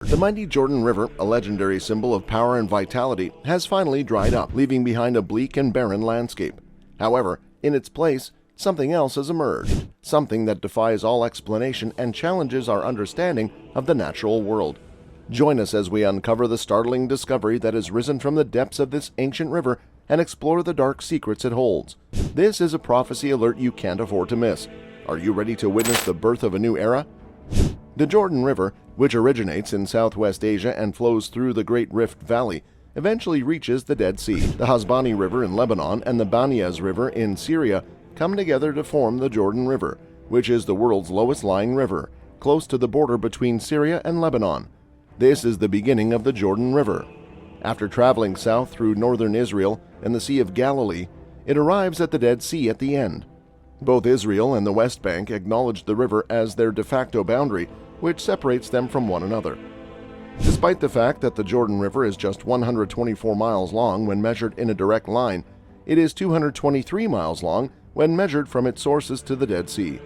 The mighty Jordan River, a legendary symbol of power and vitality, has finally dried up, leaving behind a bleak and barren landscape. However, in its place, something else has emerged, something that defies all explanation and challenges our understanding of the natural world. Join us as we uncover the startling discovery that has risen from the depths of this ancient river and explore the dark secrets it holds. This is a prophecy alert you can't afford to miss. Are you ready to witness the birth of a new era? The Jordan River, which originates in Southwest Asia and flows through the Great Rift Valley, eventually reaches the Dead Sea. The HASBANI River in Lebanon and the Banias River in Syria come together to form the Jordan River, which is the world's lowest-lying river, close to the border between Syria and Lebanon. This is the beginning of the Jordan River. After traveling south through northern Israel and the Sea of Galilee, it arrives at the Dead Sea at the end. Both Israel and the West Bank acknowledge the river as their de facto boundary, which separates them from one another. Despite the fact that the Jordan River is just 124 miles long when measured in a direct line, it is 223 miles long when measured from its sources to the Dead Sea.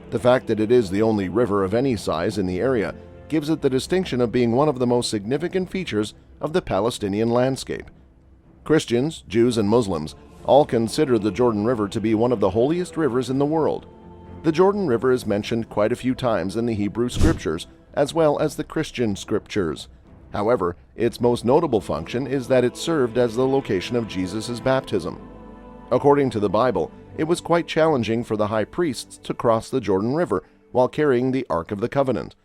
The fact that it is the only river of any size in the area gives it the distinction of being one of the most significant features of the Palestinian landscape. Christians, Jews, and Muslims all consider the Jordan River to be one of the holiest rivers in the world. The Jordan River is mentioned quite a few times in the Hebrew Scriptures, as well as the Christian Scriptures. However, its most notable function is that it served as the location of Jesus' baptism. According to the Bible, it was quite challenging for the high priests to cross the Jordan River while carrying the Ark of the Covenant.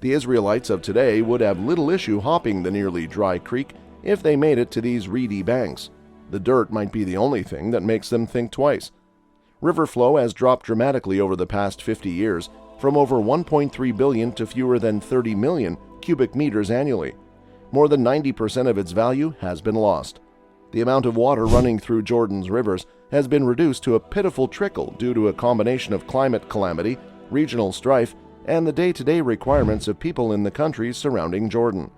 The Israelites of today would have little issue hopping the nearly dry creek if they made it to these reedy banks. The dirt might be the only thing that makes them think twice. River flow has dropped dramatically over the past 50 years, from over 1.3 billion to fewer than 30 million cubic meters annually. More than 90% of its value has been lost. The amount of water running through Jordan's rivers has been reduced to a pitiful trickle due to a combination of climate calamity, regional strife, and the day-to-day requirements of people in the countries surrounding Jordan.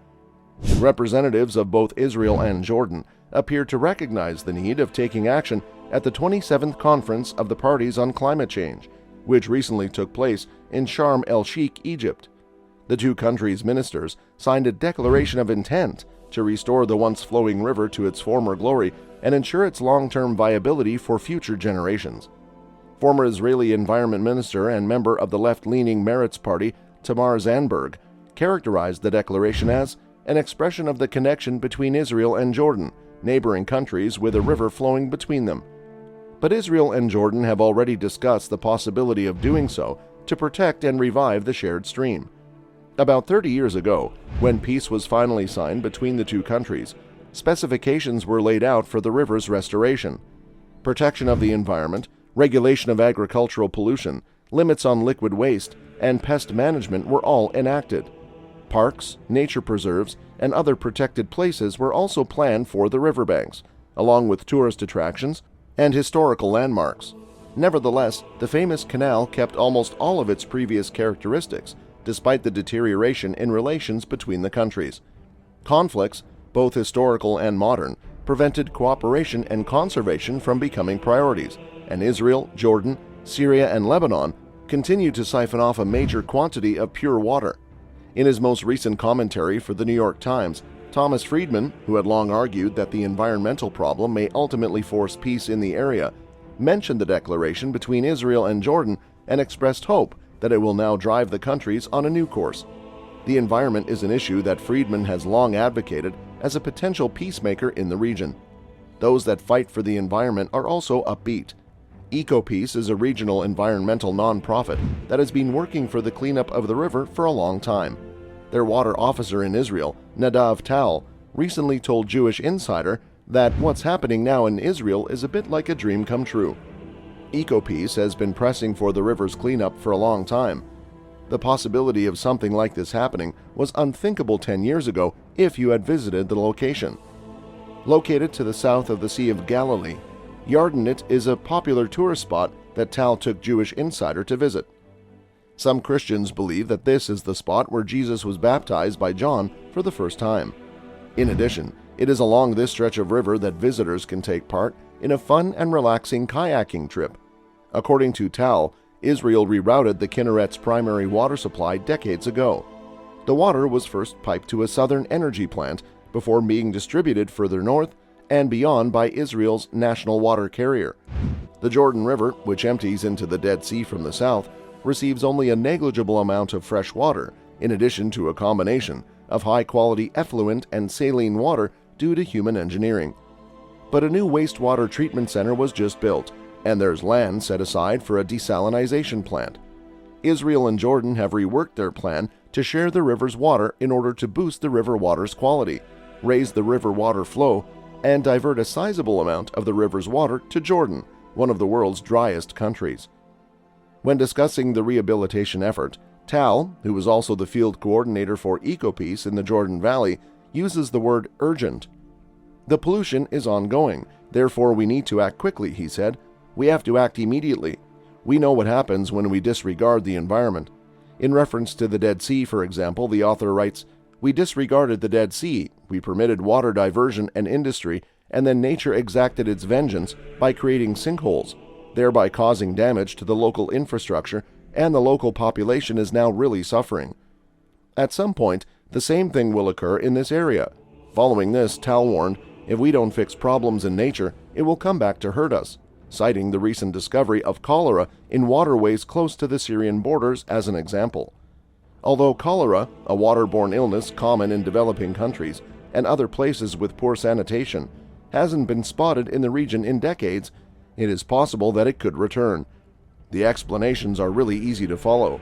Representatives of both Israel and Jordan appear to recognize the need of taking action at the 27th Conference of the Parties on Climate Change, which recently took place in Sharm el-Sheikh, Egypt. The two countries' ministers signed a declaration of intent to restore the once-flowing river to its former glory and ensure its long-term viability for future generations. Former Israeli Environment Minister and member of the left-leaning Meretz Party, Tamar Zandberg, characterized the declaration as an expression of the connection between Israel and Jordan, neighboring countries with a river flowing between them. But Israel and Jordan have already discussed the possibility of doing so to protect and revive the shared stream. About 30 years ago, when peace was finally signed between the two countries, specifications were laid out for the river's restoration. Protection of the environment, regulation of agricultural pollution, limits on liquid waste, and pest management were all enacted. Parks, nature preserves, and other protected places were also planned for the riverbanks, along with tourist attractions and historical landmarks. Nevertheless, the famous canal kept almost all of its previous characteristics, despite the deterioration in relations between the countries. Conflicts, both historical and modern, prevented cooperation and conservation from becoming priorities, and Israel, Jordan, Syria, and Lebanon continue to siphon off a major quantity of pure water. In his most recent commentary for the New York Times, Thomas Friedman, who had long argued that the environmental problem may ultimately force peace in the area, mentioned the declaration between Israel and Jordan and expressed hope that it will now drive the countries on a new course. The environment is an issue that Friedman has long advocated as a potential peacemaker in the region. Those that fight for the environment are also upbeat. EcoPeace is a regional environmental nonprofit that has been working for the cleanup of the river for a long time. Their water officer in Israel, Nadav Tal, recently told Jewish Insider that what's happening now in Israel is a bit like a dream come true. EcoPeace has been pressing for the river's cleanup for a long time. The possibility of something like this happening was unthinkable 10 years ago if you had visited the location. Located to the south of the Sea of Galilee, Yardenit is a popular tourist spot that Tal took Jewish Insider to visit. Some Christians believe that this is the spot where Jesus was baptized by John for the first time. In addition, it is along this stretch of river that visitors can take part in a fun and relaxing kayaking trip. According to Tal, Israel rerouted the Kinneret's primary water supply decades ago. The water was first piped to a southern energy plant before being distributed further north and beyond by Israel's national water carrier. The Jordan River, which empties into the Dead Sea from the south, receives only a negligible amount of fresh water, in addition to a combination of high-quality effluent and saline water due to human engineering. But a new wastewater treatment center was just built, and there's land set aside for a desalinization plant. Israel and Jordan have reworked their plan to share the river's water in order to boost the river water's quality, raise the river water flow, and divert a sizable amount of the river's water to Jordan, one of the world's driest countries. When discussing the rehabilitation effort, Tal, who is also the field coordinator for EcoPeace in the Jordan Valley, uses the word urgent. "The pollution is ongoing, therefore we need to act quickly," he said. "We have to act immediately. We know what happens when we disregard the environment." In reference to the Dead Sea, for example, the author writes, "We disregarded the Dead Sea, we permitted water diversion and industry, and then nature exacted its vengeance by creating sinkholes, thereby causing damage to the local infrastructure, and the local population is now really suffering. At some point, the same thing will occur in this area." Following this, Tal warned, "If we don't fix problems in nature, it will come back to hurt us," citing the recent discovery of cholera in waterways close to the Syrian borders as an example. Although cholera, a waterborne illness common in developing countries and other places with poor sanitation, hasn't been spotted in the region in decades, it is possible that it could return. The explanations are really easy to follow.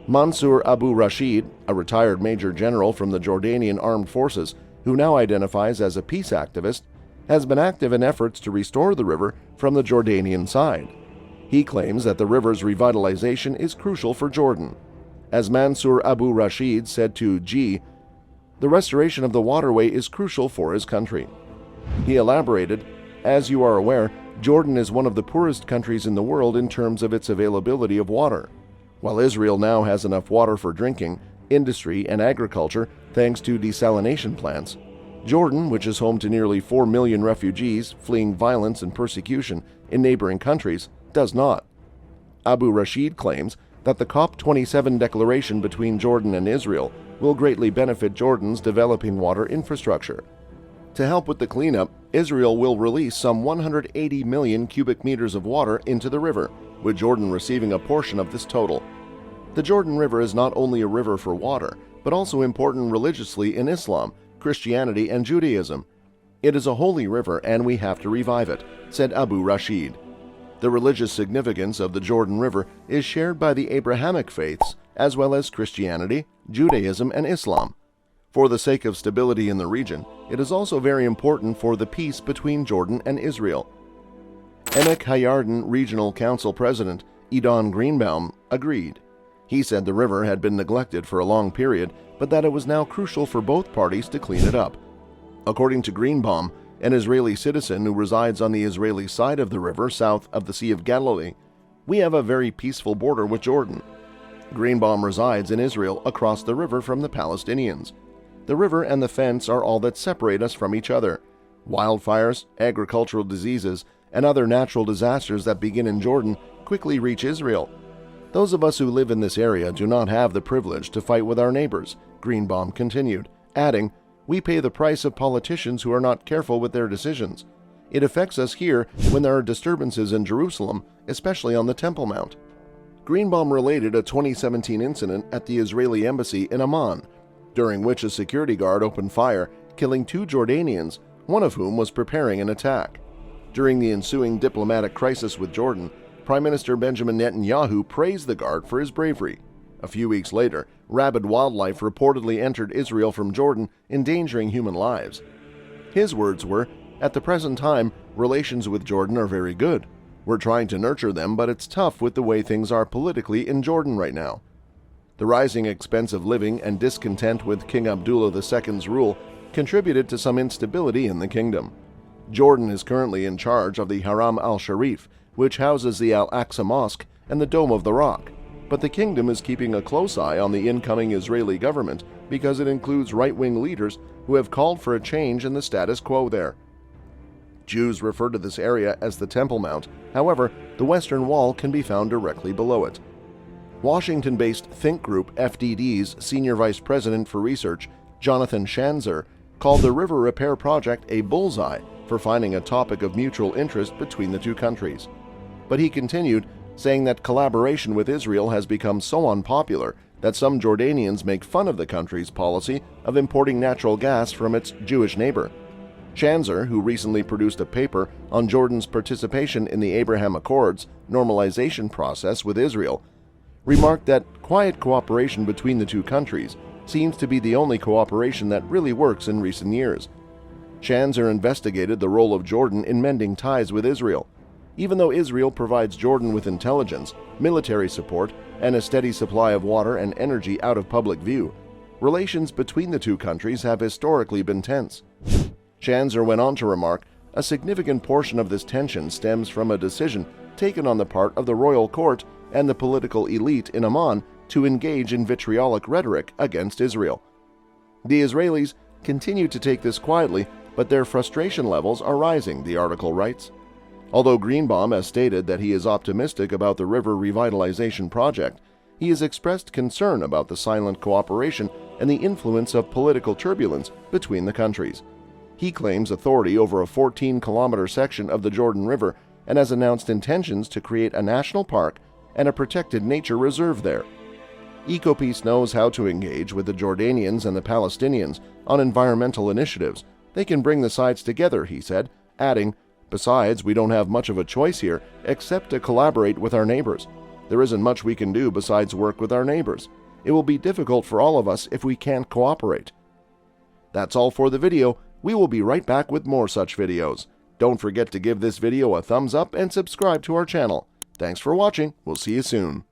Mansour Abu Rashid, a retired major general from the Jordanian Armed Forces who now identifies as a peace activist, has been active in efforts to restore the river from the Jordanian side. He claims that the river's revitalization is crucial for Jordan. As Mansour Abu Rashid said to G, "The restoration of the waterway is crucial for his country." He elaborated, "As you are aware, Jordan is one of the poorest countries in the world in terms of its availability of water. While Israel now has enough water for drinking, industry, and agriculture thanks to desalination plants, Jordan, which is home to nearly 4 million refugees fleeing violence and persecution in neighboring countries, does not." Abu Rashid claims that the COP27 declaration between Jordan and Israel will greatly benefit Jordan's developing water infrastructure. To help with the cleanup, Israel will release some 180 million cubic meters of water into the river, with Jordan receiving a portion of this total. The Jordan River is not only a river for water, but also important religiously in Islam, Christianity, and Judaism. "It is a holy river and we have to revive it," said Abu Rashid. The religious significance of the Jordan River is shared by the Abrahamic faiths, as well as Christianity, Judaism, and Islam. For the sake of stability in the region, it is also very important for the peace between Jordan and Israel. Emek Hayarden Regional Council President Edon Greenbaum agreed. He said the river had been neglected for a long period, but that it was now crucial for both parties to clean it up. According to Greenbaum, an Israeli citizen who resides on the Israeli side of the river south of the Sea of Galilee, "We have a very peaceful border with Jordan." Greenbaum resides in Israel across the river from the Palestinians. The river and the fence are all that separate us from each other. Wildfires, agricultural diseases, and other natural disasters that begin in Jordan quickly reach Israel. "Those of us who live in this area do not have the privilege to fight with our neighbors," Greenbaum continued, adding, "We pay the price of politicians who are not careful with their decisions. It affects us here when there are disturbances in Jerusalem, especially on the Temple Mount." Greenbaum related a 2017 incident at the Israeli embassy in Amman, during which a security guard opened fire, killing 2 Jordanians, one of whom was preparing an attack. During the ensuing diplomatic crisis with Jordan, Prime Minister Benjamin Netanyahu praised the guard for his bravery. A few weeks later, rabid wildlife reportedly entered Israel from Jordan, endangering human lives. His words were, "At the present time, relations with Jordan are very good. We're trying to nurture them, but it's tough with the way things are politically in Jordan right now." The rising expense of living and discontent with King Abdullah II's rule contributed to some instability in the kingdom. Jordan is currently in charge of the Haram al-Sharif, which houses the Al-Aqsa Mosque and the Dome of the Rock, but the kingdom is keeping a close eye on the incoming Israeli government because it includes right-wing leaders who have called for a change in the status quo there. Jews refer to this area as the Temple Mount. However, the Western Wall can be found directly below it. Washington-based think group FDD's Senior Vice President for Research, Jonathan Schanzer, called the river repair project a bullseye for finding a topic of mutual interest between the two countries. But he continued, saying that collaboration with Israel has become so unpopular that some Jordanians make fun of the country's policy of importing natural gas from its Jewish neighbor. Schanzer, who recently produced a paper on Jordan's participation in the Abraham Accords normalization process with Israel, remarked that quiet cooperation between the two countries seems to be the only cooperation that really works in recent years. Schanzer investigated the role of Jordan in mending ties with Israel. Even though Israel provides Jordan with intelligence, military support, and a steady supply of water and energy out of public view, relations between the two countries have historically been tense. Schanzer went on to remark, a significant portion of this tension stems from a decision taken on the part of the royal court and the political elite in Amman to engage in vitriolic rhetoric against Israel. The Israelis continue to take this quietly, but their frustration levels are rising, the article writes. Although Greenbaum has stated that he is optimistic about the river revitalization project, he has expressed concern about the silent cooperation and the influence of political turbulence between the countries. He claims authority over a 14-kilometer section of the Jordan River and has announced intentions to create a national park and a protected nature reserve there. EcoPeace knows how to engage with the Jordanians and the Palestinians on environmental initiatives. They can bring the sides together, he said, adding, "Besides, we don't have much of a choice here except to collaborate with our neighbors. There isn't much we can do besides work with our neighbors. It will be difficult for all of us if we can't cooperate." That's all for the video. We will be right back with more such videos. Don't forget to give this video a thumbs up and subscribe to our channel. Thanks for watching. We'll see you soon.